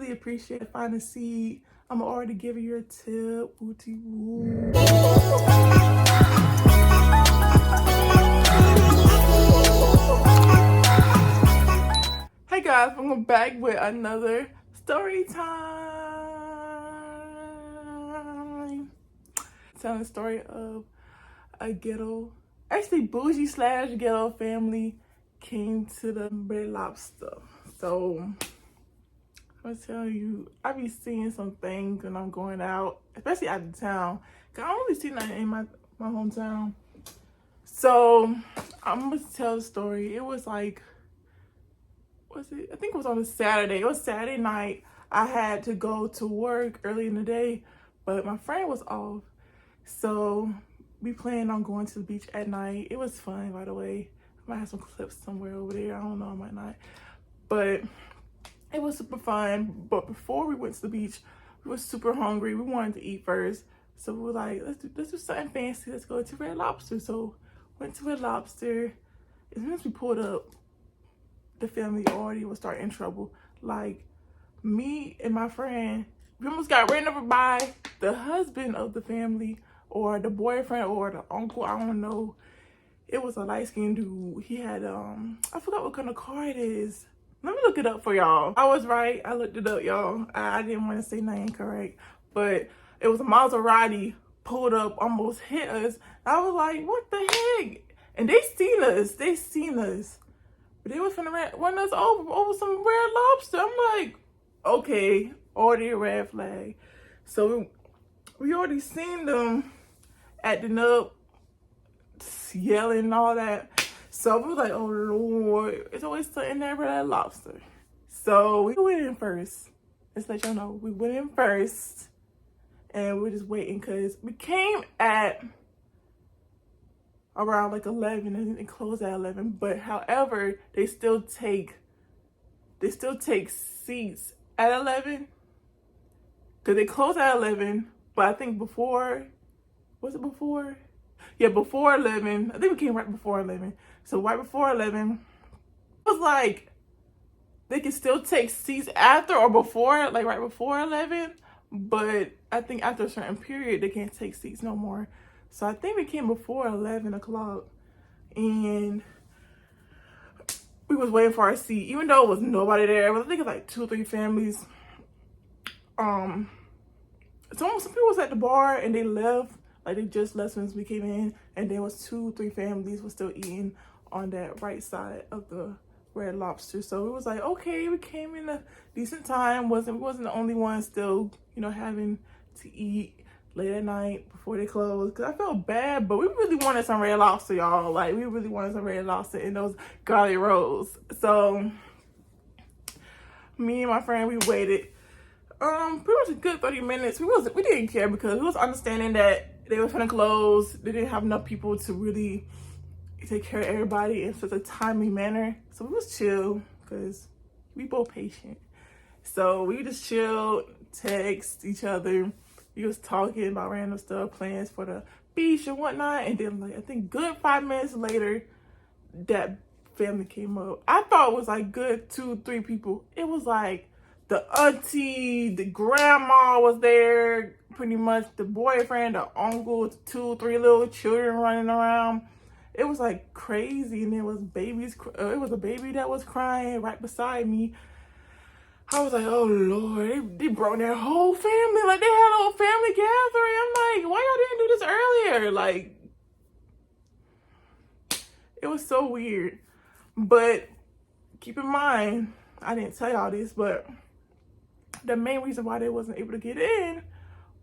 really appreciate it. Find a seat. I'm already giving you a tip. Wooty woo. Hey guys, I'm back with another story time. Telling the story of a actually bougie / ghetto family came to the Red Lobster. So I'm gonna tell you, I be seeing some things when I'm going out, especially out of town. Cause I don't really see nothing in my hometown. So I'm gonna tell the story. It was like, I think it was on a Saturday. It was Saturday night. I had to go to work early in the day, but my friend was off. So we planned on going to the beach at night. It was fun, by the way. I might have some clips somewhere over there. I don't know, I might not. But it was super fun. But before we went to the beach, we were super hungry. We wanted to eat first. So we were like, let's do something fancy. Let's go to Red Lobster. So went to Red Lobster. As soon as we pulled up, the family already was starting trouble. Like, me and my friend, we almost got ran over by the husband of the family, or the boyfriend, or the uncle. I don't know. It was a light-skinned dude. He had I forgot what kind of car it is. Let me look it up for y'all. I was right. I looked it up, y'all. I didn't want to say nothing incorrect, but it was a Maserati. Pulled up, almost hit us. I was like, what the heck? And they seen us. But they was finna run us over some Red Lobster. I'm like, okay, already a red flag. So we already seen them acting up, yelling and all that. So we was like, oh Lord, it's always something that Red Lobster. So we went in first. Let's let y'all know. We went in first. And we're just waiting because we came at around like 11 and it closed at 11. But however, they still take seats at 11 because they close at 11. But I think before, was it before? Yeah, before 11. I think we came right before 11. So right before 11, it was like they can still take seats after or before, like right before 11. But I think after a certain period, they can't take seats no more. So I think we came before 11 o'clock. And we was waiting for our seat, even though it was nobody there. I think it was like 2 or 3 families. Some people was at the bar and they left. Like they just left since we came in. And there was 2 or 3 families was still eating on that right side of the Red Lobster. So it was like, okay, we came in a decent time. We wasn't the only one still, having to eat late at night before they closed. Cause I felt bad, but we really wanted some Red Lobster, y'all. Like we really wanted some Red Lobster in those garlic rolls. So me and my friend, we waited pretty much a good 30 minutes. We didn't care because we was understanding that they were finna close. They didn't have enough people to really take care of everybody in such a timely manner. So we was chill because we both patient. So we just chilled, text each other. We was talking about random stuff, plans for the beach and whatnot. And then like, I think good 5 minutes later, that family came up. I thought it was like good 2, 3 people. It was like the auntie, the grandma was there, pretty much the boyfriend, the uncle, 2, 3 little children running around. It was like crazy, and there was babies. It was a baby that was crying right beside me. I was like, oh Lord, they brought their whole family. Like they had a whole family gathering. I'm like, why y'all didn't do this earlier? Like, it was so weird. But keep in mind, I didn't tell y'all this, but the main reason why they wasn't able to get in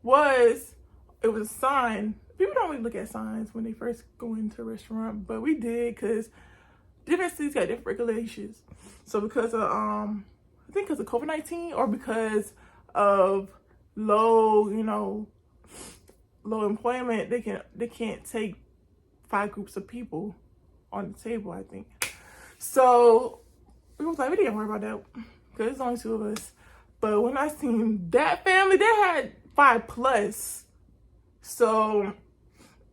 was it was a sign. People don't really look at signs when they first go into a restaurant, but we did because different cities got different regulations. So because of I think because of COVID-19 or because of low employment, they can't take 5 groups of people on the table, I think. So we was like, we didn't worry about that because it's only 2 of us. But when I seen that family, they had 5 plus. So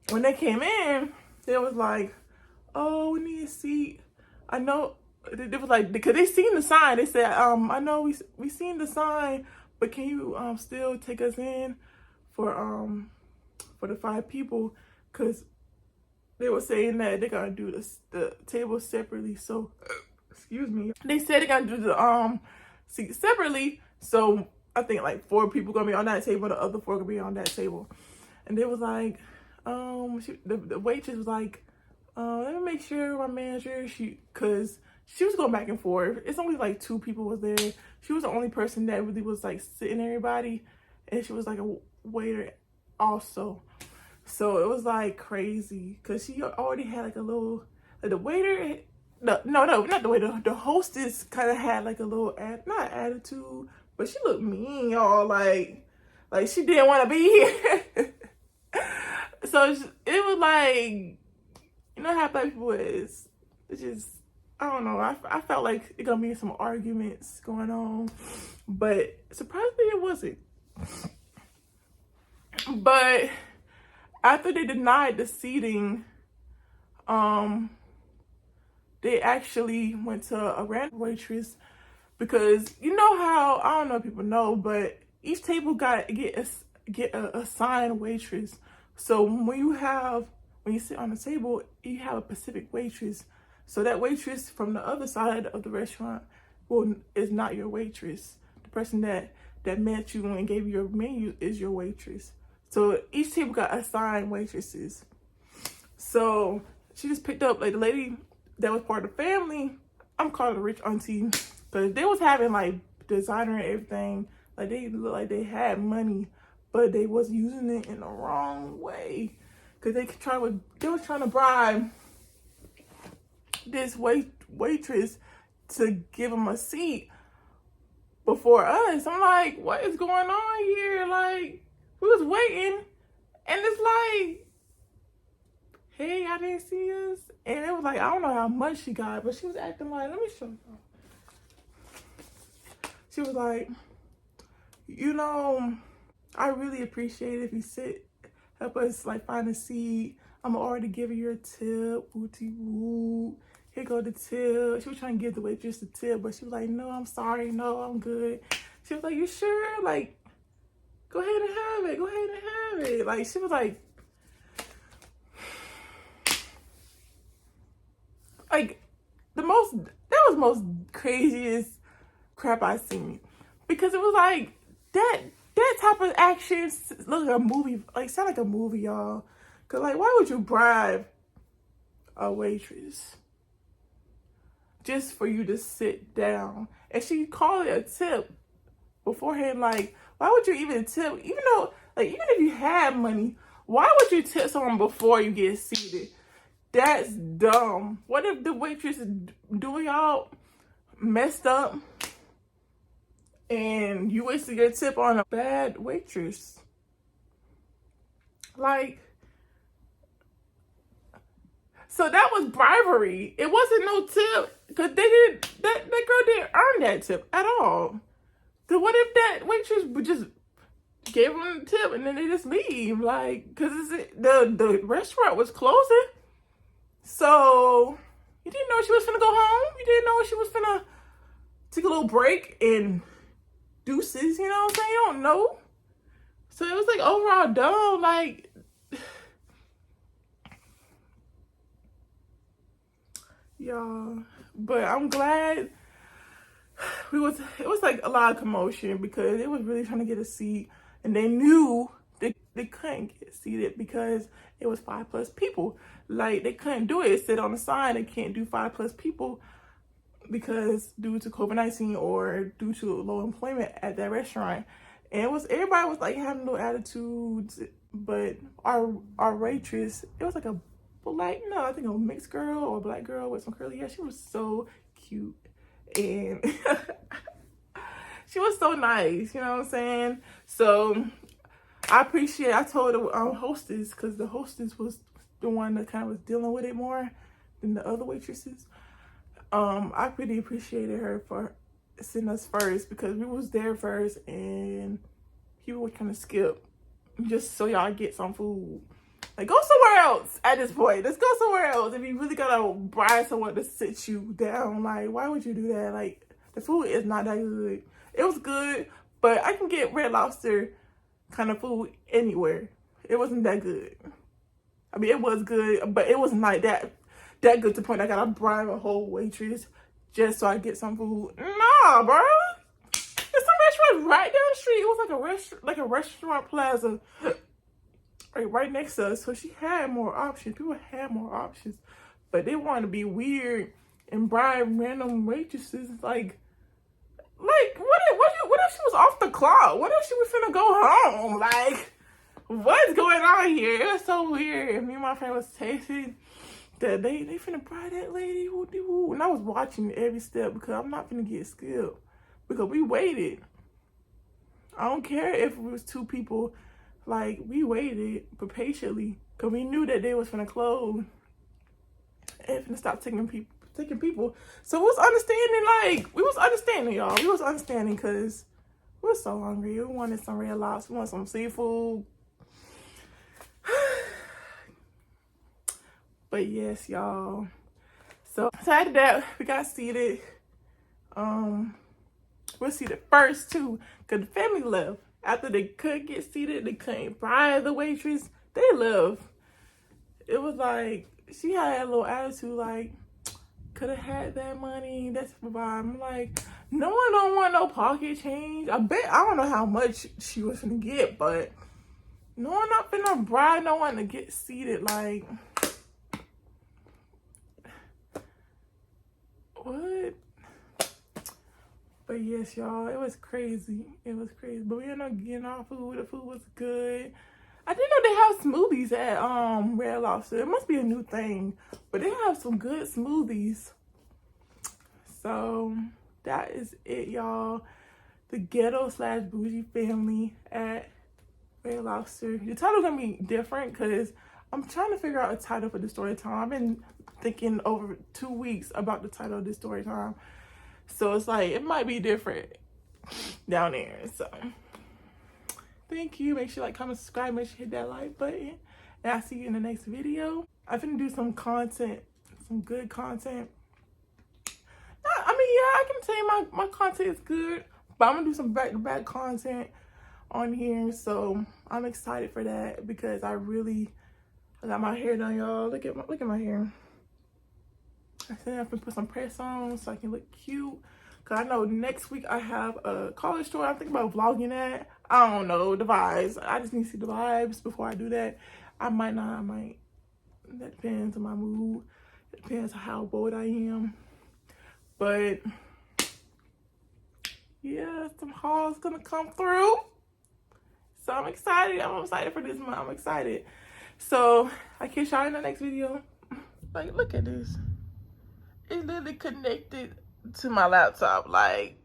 when they came in, they was like, oh, we need a seat. I know They was like, because they seen the sign. They said, I know we seen the sign, but can you still take us in for the 5 people? Because they were saying that they're gonna do the table separately. So excuse me. They said they're gonna do the seats separately. So I think like 4 people gonna be on that table, the other 4 gonna be on that table. And they was like, the waitress was like, let me make sure my manager, cause she was going back and forth. It's only like 2 people was there. She was the only person that really was like sitting everybody, and she was like a waiter also. So it was like crazy, cause she already had like a little, like the waiter, no, not the waiter, the hostess kind of had like a little, not attitude, but she looked mean, y'all, like she didn't want to be here. So it was like, you know how black people is. It's just, I don't know. I felt like it gonna be some arguments going on, but surprisingly it wasn't. But after they denied the seating, they actually went to a random waitress, because you know how, I don't know if people know, but each table got get a assigned waitress. So when you sit on the table, you have a specific waitress. So that waitress from the other side of the restaurant is not your waitress. The person that met you and gave you your menu is your waitress. So each table got assigned waitresses. So she just picked up like the lady that was part of the family. I'm calling her rich auntie, because they was having like designer and everything. Like they looked like they had money, but they was using it in the wrong way. Cause they was trying to bribe this waitress to give them a seat before us. I'm like, what is going on here? Like, we was waiting, and it's like, hey, I didn't see us. And it was like, I don't know how much she got, but she was acting like, let me show you. She was like, you know, I really appreciate it if you help us like find a seat. I'm already giving you a tip, wooty woo. Here go the tip. She was trying to give the waitress the tip, but she was like, no, I'm sorry, no, I'm good. She was like, you sure? Like, go ahead and have it. Go ahead and have it. Like, she was like that was most craziest crap I seen, because it was like that type of action look like a movie, like sound like a movie, y'all. Cause like, why would you bribe a waitress just for you to sit down? And she called it a tip beforehand. Like, why would you even tip? Even though, like, even if you had money, why would you tip someone before you get seated? That's dumb. What if the waitress doing y'all messed up and you wasted your tip on a bad waitress? Like, so that was bribery. It wasn't no tip, because that girl didn't earn that tip at all. So what if that waitress would just give them the tip and then they just leave? Like, because the restaurant was closing. So you didn't know she was finna go home. You didn't know she was finna take a little break and deuces, you know what I'm saying? You don't know. So it was like overall dumb, like, y'all. But I'm glad it was like a lot of commotion, because they was really trying to get a seat, and they knew they couldn't get seated because it was 5+ people. Like, they couldn't do it. It said on the sign they can't do 5+ people because due to COVID-19 or due to low employment at that restaurant. And everybody was like having little attitudes, but our waitress, it was like I think a mixed girl or a black girl with some curly hair. She was so cute, and she was so nice, you know what I'm saying? So I told the hostess, because the hostess was the one that kind of was dealing with it more than the other waitresses. I pretty appreciated her for sending us first, because we was there first and people were trying to skip just so y'all get some food. Like, go somewhere else at this point. Let's go somewhere else. If you really gotta bribe someone to sit you down, like, why would you do that? Like, the food is not that good. It was good, but I can get Red Lobster kind of food anywhere. It wasn't that good. I mean, it was good, but it wasn't like that good to the point I gotta bribe a whole waitress just so I get some food. Nah, bro. There's some restaurant right down the street. It was like a restaurant plaza right next to us. So she had more options. People had more options, but they wanted to be weird and bribe random waitresses. Like what if she was off the clock? What if she was finna go home? Like, what's going on here? It was so weird. And me and my friend was tasting that they finna bribe that lady. And I was watching every step because I'm not finna get skilled. Because we waited. I don't care if it was two people. Like, we waited patiently because we knew that they was finna close and finna stop taking people. So we was understanding, y'all. We was understanding because we were so hungry. We wanted some Red Lobster. We wanted some seafood. But yes, y'all. So after that, we got seated. We're seated first too, because the family left. After they could get seated, they couldn't bribe the waitress. They left. It was like, she had a little attitude like, could have had that money. That's the vibe. I'm like, no one don't want no pocket change. I don't know how much she was gonna get, but no one not finna bribe no one to get seated. Like, what? But yes, y'all, it was crazy. It was crazy. But we ended up getting our food. The food was good. I didn't know they have smoothies at Red Lobster. It must be a new thing. But they have some good smoothies. So that is it, y'all. The ghetto / bougie family at Red Lobster. The title's gonna be different because I'm trying to figure out a title for the story time. I've been thinking over 2 weeks about the title of the story time. So it's like, it might be different down there. So thank you. Make sure you like, comment, subscribe. Make sure you hit that like button. And I'll see you in the next video. I'm gonna do some content, some good content. I mean, yeah, I can tell you my content is good, but I'm gonna do some back-to-back content on here. So I'm excited for that because I got my hair done, y'all. Look at my hair. I said I can put some press on so I can look cute. Cause I know next week I have a college tour. I'm thinking about vlogging that. I don't know, the vibes. I just need to see the vibes before I do that. I might not, I might. That depends on my mood. It depends on how bored I am. But yeah, some hauls gonna come through. So I'm excited. I'm excited for this month. I'm excited. So I catch y'all in the next video. Like, look at this. It literally connected to my laptop. Like,